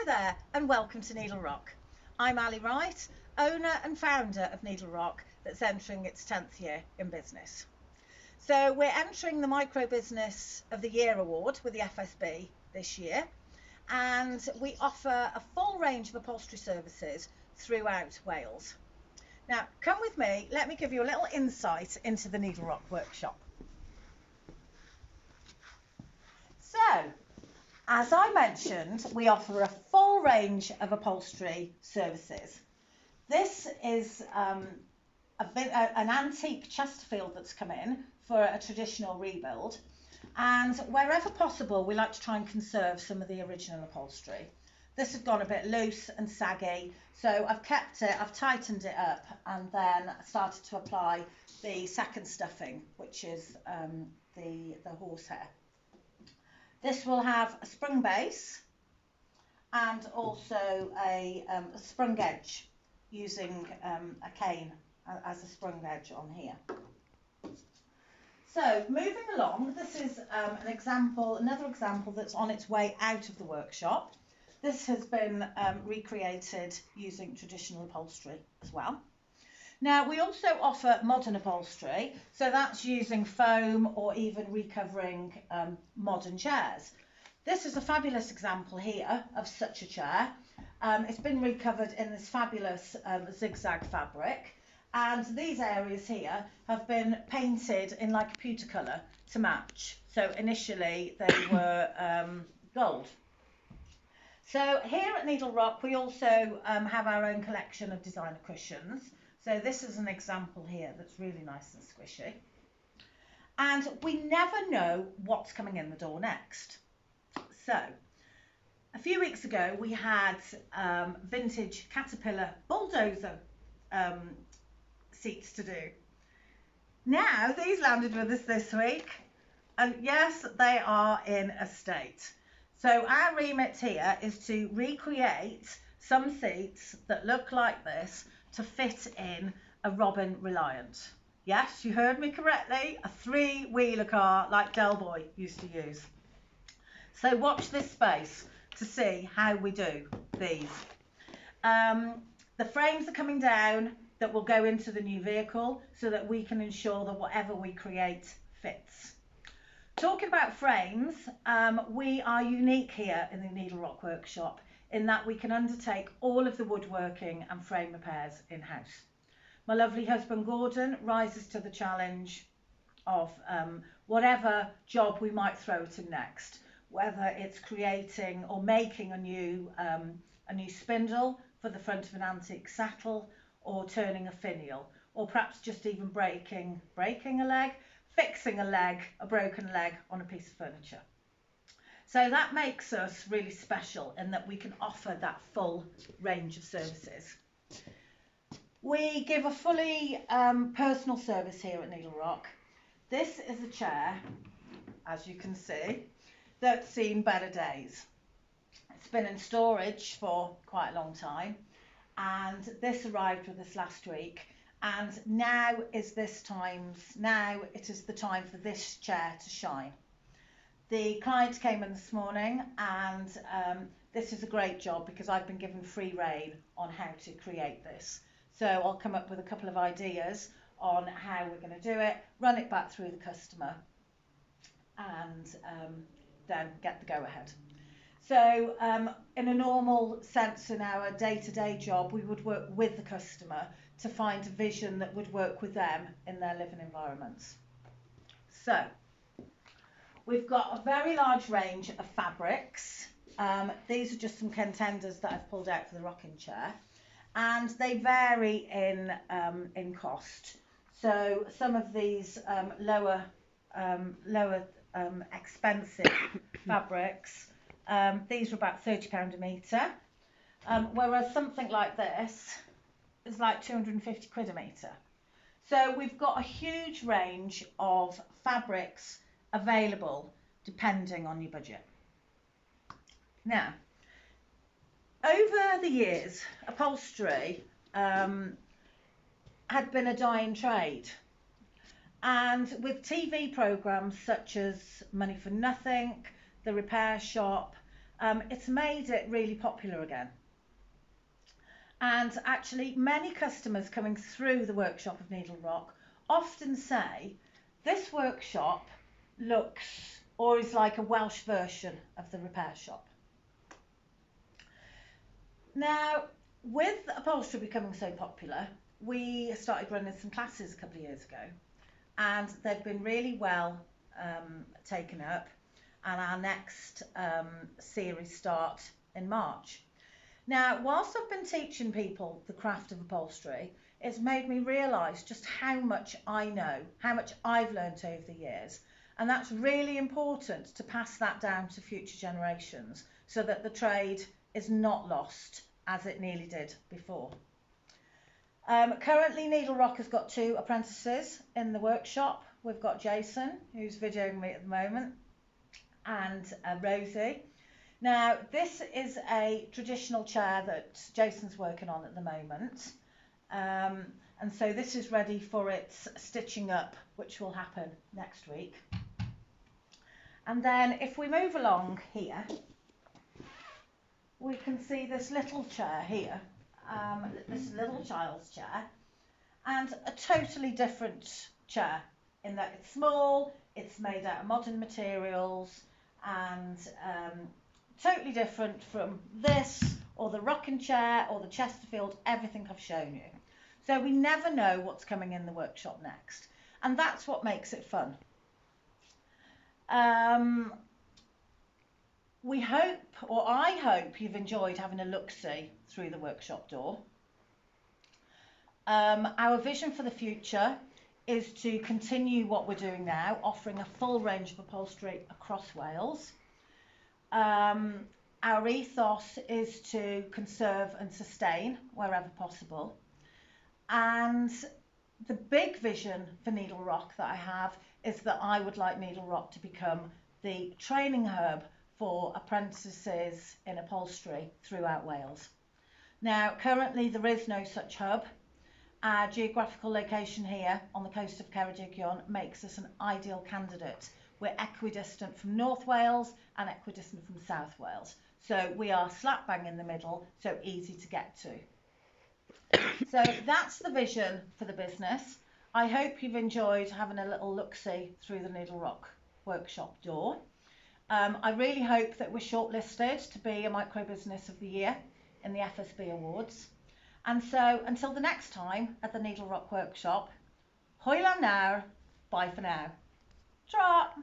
there, and welcome to Needle Rock. I'm Ali Wright, owner and founder of Needle Rock, that's entering its 10th year in business. So, we're entering the Micro Business of the Year award with the FSB this year, and we offer a full range of upholstery services throughout Wales. Now, come with me, let me give you a little insight into the Needle Rock workshop. So, as I mentioned, we offer a full range of upholstery services. This is an antique Chesterfield that's come in for a traditional rebuild, and wherever possible we like to try and conserve some of the original upholstery. This has gone a bit loose and saggy, so I've kept it, I've tightened it up, and then started to apply the second stuffing, which is the horsehair. This will have a sprung base and also a sprung edge, using a cane as a sprung edge on here. So moving along, this is another example that's on its way out of the workshop. This has been recreated using traditional upholstery as well. Now, we also offer modern upholstery, so that's using foam or even recovering modern chairs. This is a fabulous example here of such a chair. It's been recovered in this fabulous zigzag fabric, and these areas here have been painted in like a pewter colour to match. So initially they were gold. So here at Needle Rock we also have our own collection of designer cushions. So this is an example here that's really nice and squishy. And we never know what's coming in the door next. So a few weeks ago we had vintage Caterpillar bulldozer seats to do. Now these landed with us this week, and yes, they are in a state. So our remit here is to recreate some seats that look like this to fit in a Robin Reliant. Yes, you heard me correctly, a three-wheeler car like Del Boy used to use. So watch this space to see how we do these. The frames are coming down that will go into the new vehicle so that we can ensure that whatever we create fits. Talking about frames, we are unique here in the Needle Rock workshop in that we can undertake all of the woodworking and frame repairs in-house. My lovely husband Gordon rises to the challenge of whatever job we might throw at him next, whether it's creating or making a new spindle for the front of an antique settle, or turning a finial, or perhaps just even breaking a leg, fixing a broken leg on a piece of furniture. So that makes us really special in that we can offer that full range of services. We give a fully personal service here at Needle Rock. This is a chair, as you can see, that's seen better days. It's been in storage for quite a long time, and this arrived with us last week, and now it is the time for this chair to shine. The client came in this morning, and this is a great job because I've been given free rein on how to create this. So I'll come up with a couple of ideas on how we're going to do it, run it back through the customer, and then get the go-ahead. So in a normal sense in our day-to-day job, we would work with the customer to find a vision that would work with them in their living environments. So we've got a very large range of fabrics. These are just some contenders that I've pulled out for the rocking chair, and they vary in cost. So some of these lower expensive fabrics, these are about £30 a metre, whereas something like this is like 250 quid a metre. So we've got a huge range of fabrics available depending on your budget. Now, over the years, upholstery had been a dying trade, and with TV programmes such as Money for Nothing, The Repair Shop, it's made it really popular again. And actually, many customers coming through the workshop of Needle Rock often say this workshop looks or is like a Welsh version of the repair shop. Now, with upholstery becoming so popular, we started running some classes a couple of years ago, and they've been really well taken up, and our next series start in March. Now, whilst I've been teaching people the craft of upholstery, it's made me realise just how much I know, how much I've learnt over the years, and that's really important to pass that down to future generations so that the trade is not lost as it nearly did before. Currently, Needle Rock has got 2 apprentices in the workshop. We've got Jason, who's videoing me at the moment, and Rosie. Now, this is a traditional chair that Jason's working on at the moment. And so this is ready for its stitching up, which will happen next week. And then if we move along here, we can see this little chair here, this little child's chair, and a totally different chair in that it's small, it's made out of modern materials, and totally different from this or the rocking chair or the Chesterfield, everything I've shown you. So we never know what's coming in the workshop next, and that's what makes it fun. We hope, or I hope, you've enjoyed having a look-see through the workshop door. Our vision for the future is to continue what we're doing now, offering a full range of upholstery across Wales. Our ethos is to conserve and sustain wherever possible. And the big vision for Needle Rock that I have is that I would like Needle Rock to become the training hub for apprentices in upholstery throughout Wales. Now, currently there is no such hub. Our geographical location here on the coast of Ceredigion makes us an ideal candidate. We're equidistant from North Wales and equidistant from South Wales. So we are slap bang in the middle, so easy to get to. So that's the vision for the business. I hope you've enjoyed having a little look-see through the Needle Rock workshop door. I really hope that we're shortlisted to be a Micro Business of the Year in the FSB Awards. And so until the next time at the Needle Rock workshop, hwyl am nawr, bye for now. Trot!